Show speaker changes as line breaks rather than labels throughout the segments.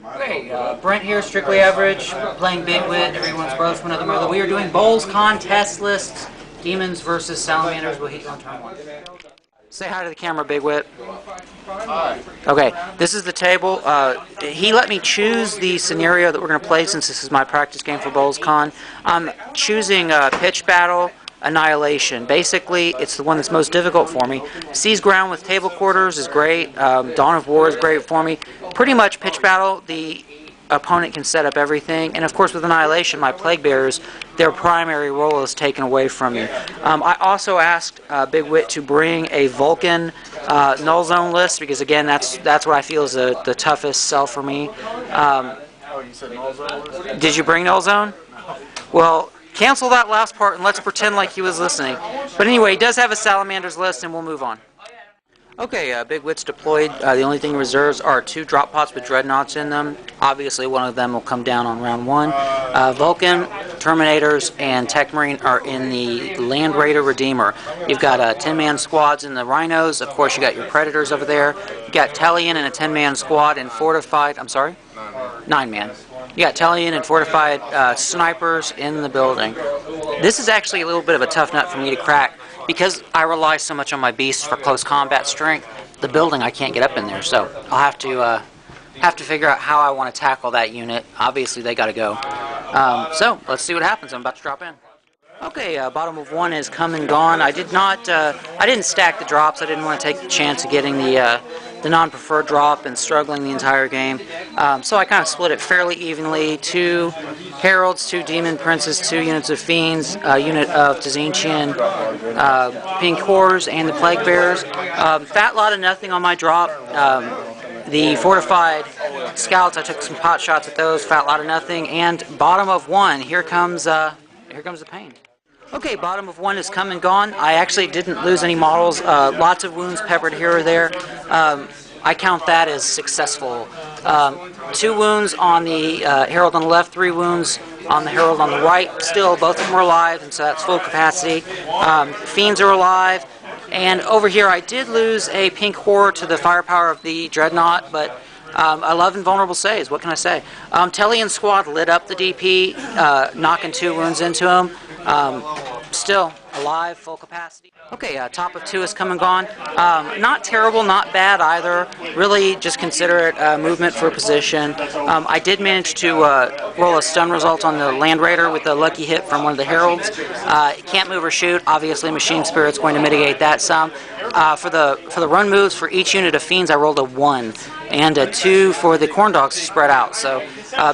Hey, Brent here, strictly average, playing Big Whit, everyone's brother from another mother. We are doing BoLSCon test lists, Demons versus Salamanders. We'll hit you on turn one. Say hi to the camera, Big Whit.
Hi.
Okay, this is the table. He let me choose the scenario that we're going to play since this is my practice game for BoLSCon. I'm choosing Pitch Battle, Annihilation. Basically, it's the one that's most difficult for me. Seize Ground with Table Quarters is great. Dawn of War is great for me. Pretty much Pitch Battle, the opponent can set up everything. And of course with Annihilation, my Plague Bearers, their primary role is taken away from me. I also asked Big Whit to bring a Vulkan Null Zone list because again, that's what I feel is the toughest sell for me.
Oh, you said Null Zone list?
Did you bring Null Zone?
No.
Well, cancel that last part and let's pretend like he was listening. But anyway, he does have a Salamanders list and we'll move on. Okay, Big Whit's deployed. The only thing reserves are 2 drop pots with dreadnoughts in them. Obviously, one of them will come down on round 1. Vulkan, Terminators, and Tech Marine are in the Land Raider Redeemer. You've got 10-man squads in the Rhinos. Of course, you got your Predators over there. You got Tellian and a 10-man squad and fortified. I'm sorry? 9-man. You got Tellian and fortified snipers in the building. This is actually a little bit of a tough nut for me to crack. Because I rely so much on my beasts for close combat strength, the building I can't get up in there, so I'll have to figure out how I want to tackle that unit. Obviously, they got to go. So let's see what happens. I'm about to drop in. Okay, bottom of 1 is come and gone. I didn't stack the drops. I didn't want to take the chance of getting the non-preferred drop and struggling the entire game. So I kind of split it fairly evenly. 2 Heralds, 2 Demon Princes, 2 units of Fiends, a unit of Tzeentchian, Pink Horrors, and the Plague Bearers. Fat lot of nothing on my drop. The fortified scouts, I took some pot shots at those. Fat lot of nothing. And bottom of 1, here comes the pain. Okay, bottom of 1 is come and gone. I actually didn't lose any models. Lots of wounds peppered here or there. I count that as successful. 2 wounds on the Herald on the left, 3 wounds on the Herald on the right. Still, both of them are alive, and so that's full capacity. Fiends are alive. And over here, I did lose a Pink Horror to the firepower of the Dreadnought, but I love invulnerable saves. What can I say? Tellian squad lit up the DP, knocking 2 wounds into him. Still alive, full capacity. Okay, top of 2 is come and gone. Not terrible, not bad either. Really just consider it movement for position. I did manage to roll a stun result on the Land Raider with a lucky hit from one of the Heralds. Can't move or shoot. Obviously, Machine Spirit's going to mitigate that some. For the run moves for each unit of Fiends, I rolled a 1 and a 2 for the Corn Dogs to spread out. So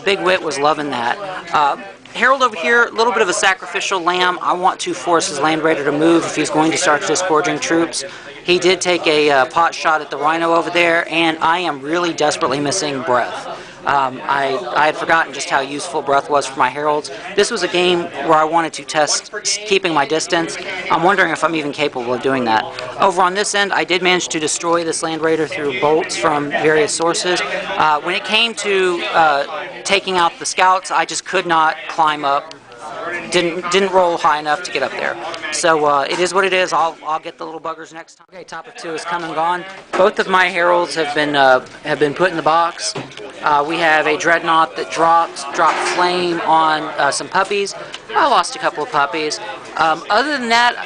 Big Whit was loving that. Herald over here, a little bit of a sacrificial lamb. I want to force his Land Raider to move if he's going to start disgorging troops. He did take a pot shot at the Rhino over there, and I am really desperately missing breath. I had forgotten just how useful breath was for my Heralds. This was a game where I wanted to test keeping my distance. I'm wondering if I'm even capable of doing that. Over on this end, I did manage to destroy this Land Raider through bolts from various sources. When it came to taking out the scouts, I just could not climb up. Didn't roll high enough to get up there. So it is what it is. I'll get the little buggers next time. Okay, top of 2 is come and gone. Both of my Heralds have been put in the box. We have a Dreadnought that dropped flame on some puppies. I lost a couple of puppies. Other than that,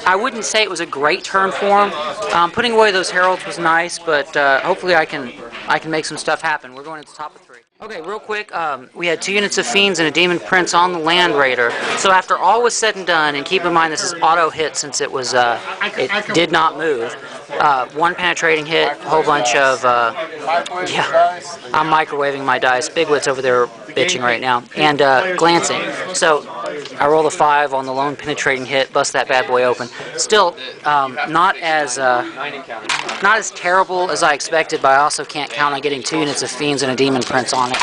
I wouldn't say it was a great turn for him. Putting away those Heralds was nice, but hopefully I can make some stuff happen. We're going to the top of 3. Okay, real quick, we had 2 units of Fiends and a Demon Prince on the Land Raider. So after all was said and done, and keep in mind this is auto hit since it did not move. 1 penetrating hit, a whole bunch of yeah. I'm microwaving my dice. Big Whit's over there bitching right now, and glancing. So I roll a 5 on the lone penetrating hit, bust that bad boy open. Still, not as terrible as I expected, but I also can't count on getting 2 units of Fiends and a Demon Prince on it.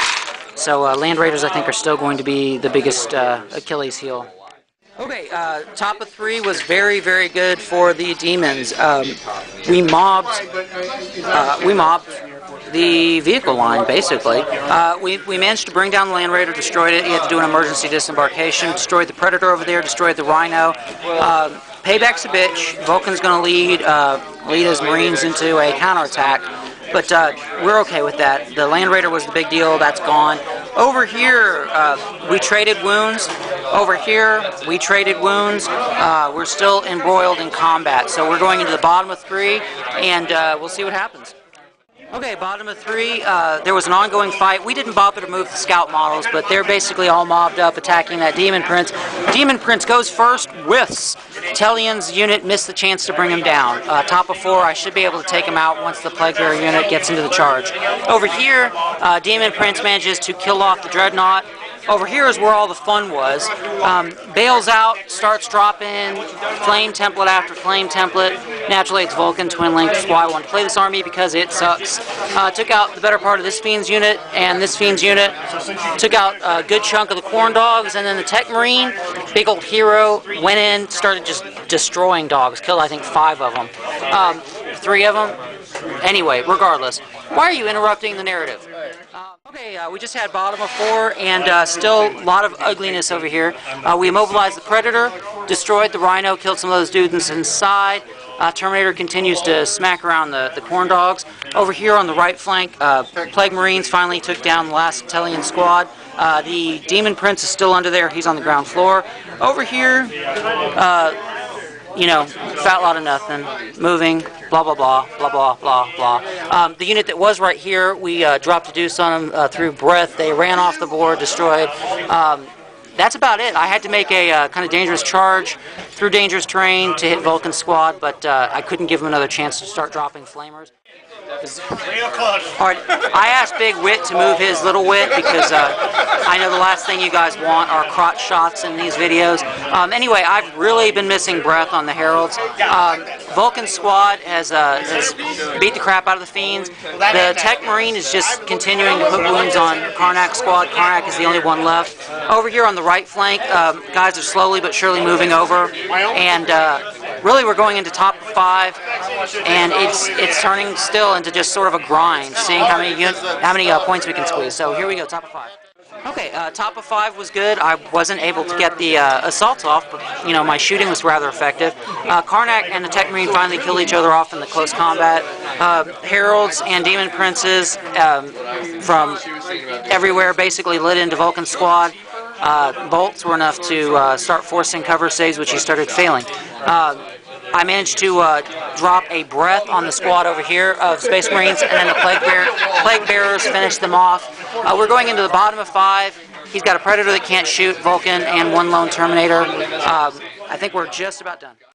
So Land Raiders, I think, are still going to be the biggest Achilles heel. Okay, top of 3 was very, very good for the Demons. We mobbed the vehicle line, basically. We managed to bring down the Land Raider, destroyed it. He had to do an emergency disembarkation, destroyed the Predator over there, destroyed the Rhino. Payback's a bitch. Vulkan's going to lead his Marines into a counterattack. but we're okay with that. The Land Raider was the big deal. That's gone. Over here, we traded wounds. Over here, we traded wounds. We're still embroiled in combat, so we're going into the bottom of 3, and we'll see what happens. Okay, bottom of 3, there was an ongoing fight. We didn't bother to move the scout models, but they're basically all mobbed up attacking that Demon Prince. Demon Prince goes first, whiffs. Tellion's unit missed the chance to bring him down. Top of 4, I should be able to take him out once the Plague Bearer unit gets into the charge. Over here, Demon Prince manages to kill off the Dreadnought. Over here is where all the fun was. Bails out, starts dropping flame template after flame template. Naturally, it's Vulkan, Twin Link. That's why I wanted to play this army, because it sucks. Took out the better part of this Fiend's unit and this Fiend's unit. Took out a good chunk of the Corn Dogs, and then the Tech Marine, big old hero, went in, started just destroying dogs. Killed, I think, 5 of them. 3 of them. Anyway, regardless. Why are you interrupting the narrative? Okay, we just had bottom of 4, and still a lot of ugliness over here. We immobilized the Predator, destroyed the Rhino, killed some of those dudes inside. Terminator continues to smack around the Corn Dogs. Over here on the right flank, Plague Marines finally took down the last Tellian squad. The Demon Prince is still under there. He's on the ground floor. Over here, you know, fat lot of nothing, moving, blah, blah, blah, blah, blah, blah, blah. The unit that was right here, we dropped a deuce on them through breath. They ran off the board, destroyed. That's about it. I had to make a kind of dangerous charge through dangerous terrain to hit Vulkan's squad, but I couldn't give him another chance to start dropping flamers. Alright, I asked Big Whit to move his little Whit because I know the last thing you guys want are crotch shots in these videos. Anyway, I've really been missing breath on the Heralds. Vulkan's squad has beat the crap out of the Fiends. The Tech Marine is just continuing to put wounds on Karnak's squad. Karnak is the only one left. Over here on the right flank, guys are slowly but surely moving over, and really we're going into top 5, and it's turning still into just sort of a grind, seeing how many points we can squeeze. So here we go, top of 5. Okay, top of 5 was good. I wasn't able to get the assaults off, but you know, my shooting was rather effective. Karnak and the Tech Marine finally killed each other off in the close combat. Heralds and Demon Princes from everywhere basically lit into Vulkan's squad. Bolts were enough to start forcing cover saves, which he started failing. I managed to drop a breath on the squad over here of Space Marines, and then the Plague Bearers finished them off. We're going into the bottom of 5. He's got a Predator that can't shoot, Vulkan, and 1 lone Terminator. I think we're just about done.